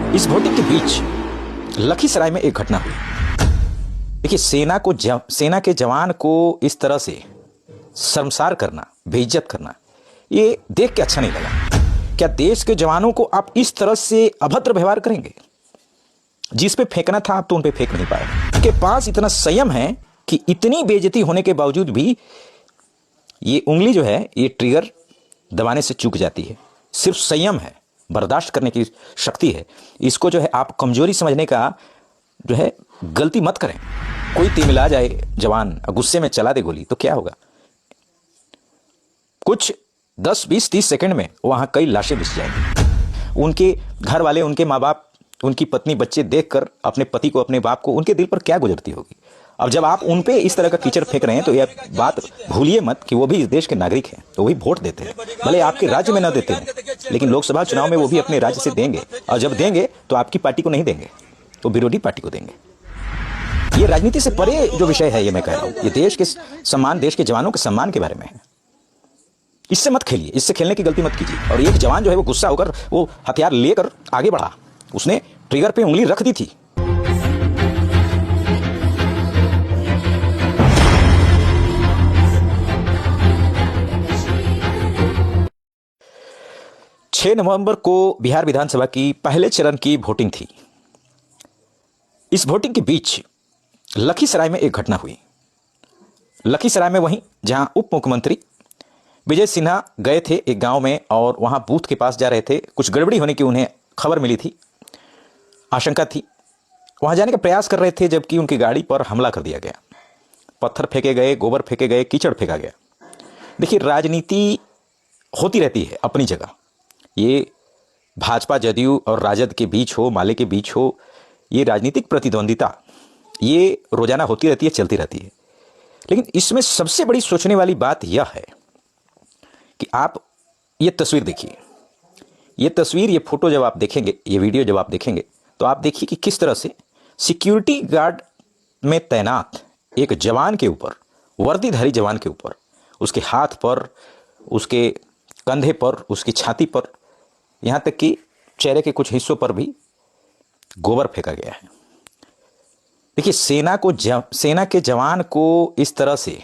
इस वोटिंग के बीच लखीसराय में एक घटना हुई। देखिए, सेना के जवान को इस तरह से शर्मसार करना, बेइज्जत करना, ये देख के अच्छा नहीं लगा। क्या देश के जवानों को आप इस तरह से अभद्र व्यवहार करेंगे? जिस पे फेंकना था आप तो उन पे फेंक नहीं पाए। उनके पास इतना संयम है कि इतनी बेइज्जती होने के बावजूद भी ये उंगली जो है ये ट्रिगर दबाने से चूक जाती है। सिर्फ संयम है, बर्दाश्त करने की शक्ति है। इसको जो है आप कमजोरी समझने का जो है गलती मत करें। कोई तिमिला जाए जवान, गुस्से में चला दे गोली तो क्या होगा? कुछ 10, 20, 30 सेकंड में वहां कई लाशें बिछ जाएंगी। उनके घर वाले, उनके माँ बाप, उनकी पत्नी, बच्चे देखकर अपने पति को, अपने बाप को, उनके दिल पर क्या गुजरती होगी? अब जब आप उन पे इस तरह का कीचड़ फेंक रहे हैं तो यह बात भूलिए मत कि वो भी इस देश के नागरिक हैं, तो वही वोट देते हैं। भले आपके राज्य में ना देते हैं, लेकिन लोकसभा चुनाव में वो भी अपने राज्य से देंगे, और जब देंगे तो आपकी पार्टी को नहीं देंगे, तो विरोधी पार्टी को देंगे। ये राजनीति से परे जो विषय है, ये मैं कह रहा हूं, ये देश के सम्मान, देश के जवानों के सम्मान के बारे में है। इससे मत खेलिए, इससे खेलने की गलती मत कीजिए। और एक जवान जो है वो गुस्सा होकर वो हथियार लेकर आगे बढ़ा, उसने ट्रिगर पे उंगली रख दी थी। छह नवंबर को बिहार विधानसभा की पहले चरण की वोटिंग थी। इस वोटिंग के बीच लखीसराय में एक घटना हुई। लखीसराय में वहीं जहां उप मुख्यमंत्री विजय सिन्हा गए थे एक गांव में, और वहां बूथ के पास जा रहे थे। कुछ गड़बड़ी होने की उन्हें खबर मिली थी, आशंका थी। वहां जाने का प्रयास कर रहे थे, जबकि उनकी गाड़ी पर हमला कर दिया गया। पत्थर फेंके गए, गोबर फेंके गए, कीचड़ फेंका गया। देखिए, राजनीति होती रहती है अपनी जगह। ये भाजपा, जदयू और राजद के बीच हो, माले के बीच हो, ये राजनीतिक प्रतिद्वंदिता ये रोजाना होती रहती है, चलती रहती है। लेकिन इसमें सबसे बड़ी सोचने वाली बात यह है कि आप ये तस्वीर देखिए। ये तस्वीर, ये फोटो जब आप देखेंगे, ये वीडियो जब आप देखेंगे, तो आप देखिए कि किस तरह से सिक्योरिटी गार्ड में तैनात एक जवान के ऊपर, वर्दीधारी जवान के ऊपर, उसके हाथ पर, उसके कंधे पर, उसकी छाती पर, यहां तक कि चेहरे के कुछ हिस्सों पर भी गोबर फेंका गया है। देखिए, सेना के जवान को इस तरह से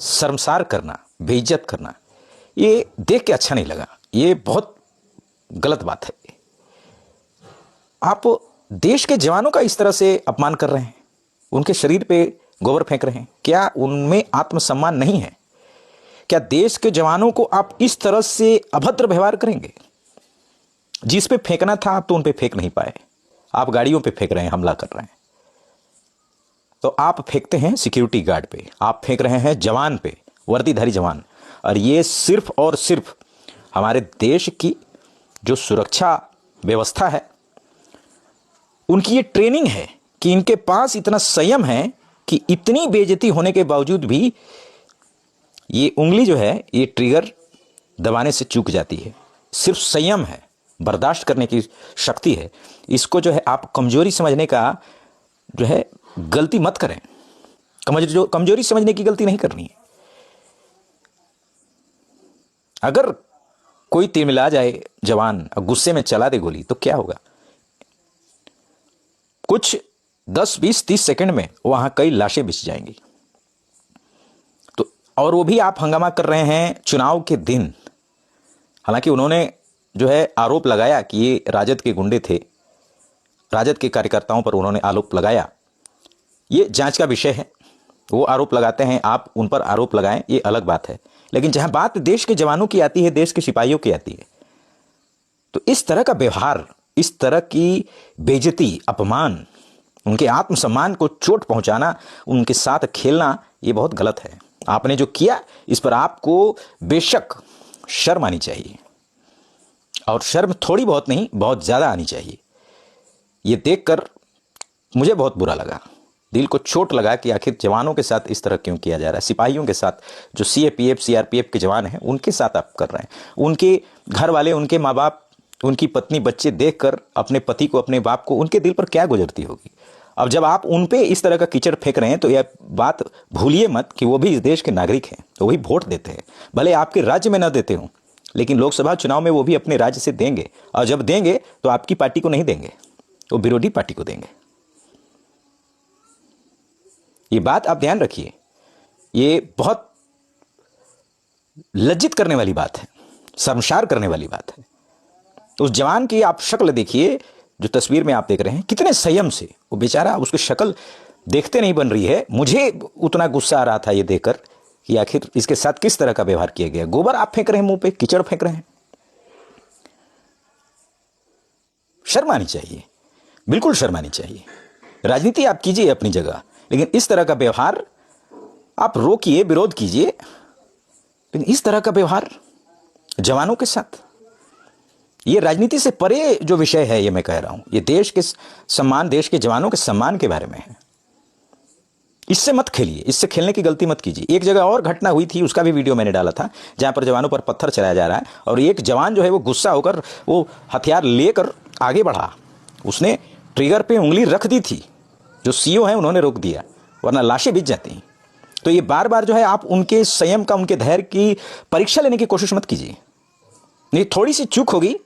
शर्मसार करना, बेइज्जत करना, ये देख के अच्छा नहीं लगा। ये बहुत गलत बात है। आप देश के जवानों का इस तरह से अपमान कर रहे हैं, उनके शरीर पे गोबर फेंक रहे हैं। क्या उनमें आत्मसम्मान नहीं है? क्या देश के जवानों को आप इस तरह से अभद्र व्यवहार करेंगे? जिस पे फेंकना था आप तो उन पे फेंक नहीं पाए। आप गाड़ियों पे फेंक रहे हैं, हमला कर रहे हैं। तो आप फेंकते हैं सिक्योरिटी गार्ड पे, आप फेंक रहे हैं जवान पे, वर्दीधारी जवान। और ये सिर्फ और सिर्फ हमारे देश की जो सुरक्षा व्यवस्था है, उनकी ये ट्रेनिंग है कि इनके पास इतना संयम है कि इतनी बेइज्जती होने के बावजूद भी ये उंगली जो है ये ट्रिगर दबाने से चूक जाती है। सिर्फ संयम है, बर्दाश्त करने की शक्ति है। इसको जो है आप कमजोरी समझने का जो है गलती मत करें। कमजोरी समझने की गलती नहीं करनी है। अगर कोई तिमिला जाए जवान, गुस्से में चला दे गोली तो क्या होगा? कुछ 10, 20, 30 सेकंड में वहां कई लाशें बिछ जाएंगी। तो और वो भी आप हंगामा कर रहे हैं चुनाव के दिन। हालांकि उन्होंने जो है आरोप लगाया कि ये राजद के गुंडे थे, राजद के कार्यकर्ताओं पर उन्होंने आरोप लगाया। ये जांच का विषय है। वो आरोप लगाते हैं, आप उन पर आरोप लगाएं, ये अलग बात है। लेकिन जहां बात देश के जवानों की आती है, देश के सिपाहियों की आती है, तो इस तरह का व्यवहार, इस तरह की बेइज्जती, अपमान, उनके आत्मसम्मान को चोट पहुंचाना, उनके साथ खेलना, ये बहुत गलत है। आपने जो किया इस पर आपको बेशक शर्म आनी चाहिए, और शर्म थोड़ी बहुत नहीं, बहुत ज्यादा आनी चाहिए। ये देखकर मुझे बहुत बुरा लगा, दिल को चोट लगा कि आखिर जवानों के साथ इस तरह क्यों किया जा रहा है। सिपाहियों के साथ, जो सीएपीएफ, सीआरपीएफ के जवान हैं, उनके साथ आप कर रहे हैं। उनके घर वाले, उनके माँ बाप, उनकी पत्नी, बच्चे देखकर अपने पति को, अपने बाप को, उनके दिल पर क्या गुजरती होगी? अब जब आप उन पे इस तरह का कीचड़ फेंक रहे हैं तो यह बात भूलिए मत कि वो भी इस देश के नागरिक हैं, तो वही वोट देते हैं। भले आपके राज्य में ना देते हो, लेकिन लोकसभा चुनाव में वो भी अपने राज्य से देंगे, और जब देंगे तो आपकी पार्टी को नहीं देंगे, वो विरोधी पार्टी को देंगे। ये बात आप ध्यान रखिए, ये बहुत लज्जित करने वाली बात है, शर्मसार करने वाली बात है। उस जवान की आप शक्ल देखिए, जो तस्वीर में आप देख रहे हैं, कितने संयम से वो बेचारा, उसकी शक्ल देखते नहीं बन रही है। मुझे उतना गुस्सा आ रहा था ये देखकर कि आखिर इसके साथ किस तरह का व्यवहार किया गया। गोबर आप फेंक रहे हैं मुंह पे, कीचड़ फेंक रहे हैं। शर्म आनी चाहिए, बिल्कुल शर्म आनी चाहिए। राजनीति आप कीजिए अपनी जगह, लेकिन इस तरह का व्यवहार आप रोकिए, विरोध कीजिए, लेकिन इस तरह का व्यवहार जवानों के साथ, ये राजनीति से परे जो विषय है, ये मैं कह रहा हूं, ये देश के सम्मान, देश के जवानों के सम्मान के बारे में है। इससे मत खेलिए, इससे खेलने की गलती मत कीजिए। एक जगह और घटना हुई थी, उसका भी वीडियो मैंने डाला था, जहां पर जवानों पर पत्थर चलाया जा रहा है, और एक जवान जो है वो गुस्सा होकर वो हथियार लेकर आगे बढ़ा। उसने ट्रिगर पे उंगली रख दी थी, जो सीओ हैं उन्होंने रोक दिया, वरना लाशें बिछ जाती। तो ये बार बार जो है आप उनके संयम का, उनके धैर्य की परीक्षा लेने की कोशिश मत कीजिए। नहीं, थोड़ी सी चूक होगी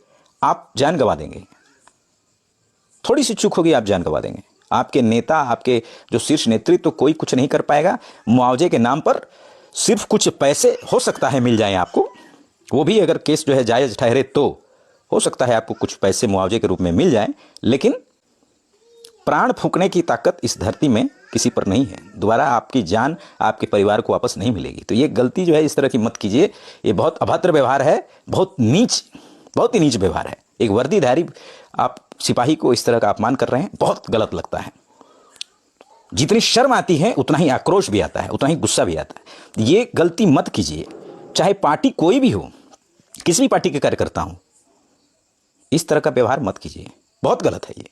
आप जान गंवा देंगे, थोड़ी सी चूक होगी आप जान गंवा देंगे। आपके नेता, आपके जो शीर्ष नेतृत्व तो कोई कुछ नहीं कर पाएगा। मुआवजे के नाम पर सिर्फ कुछ पैसे हो सकता है मिल जाएं आपको, वो भी अगर केस जो है जायज ठहरे तो हो सकता है आपको कुछ पैसे मुआवजे के रूप में मिल जाएं, लेकिन प्राण फूंकने की ताकत इस धरती में किसी पर नहीं है। दोबारा आपकी जान आपके परिवार को वापस नहीं मिलेगी। तो ये गलती जो है इस तरह की मत कीजिए। ये बहुत अभद्र व्यवहार है, बहुत नीच, बहुत ही नीच व्यवहार है। एक वर्दीधारी आप सिपाही को इस तरह का अपमान कर रहे हैं, बहुत गलत लगता है। जितनी शर्म आती है उतना ही आक्रोश भी आता है, उतना ही गुस्सा भी आता है। ये गलती मत कीजिए, चाहे पार्टी कोई भी हो, किसी भी पार्टी के कार्यकर्ता हो, इस तरह का व्यवहार मत कीजिए, बहुत गलत है ये।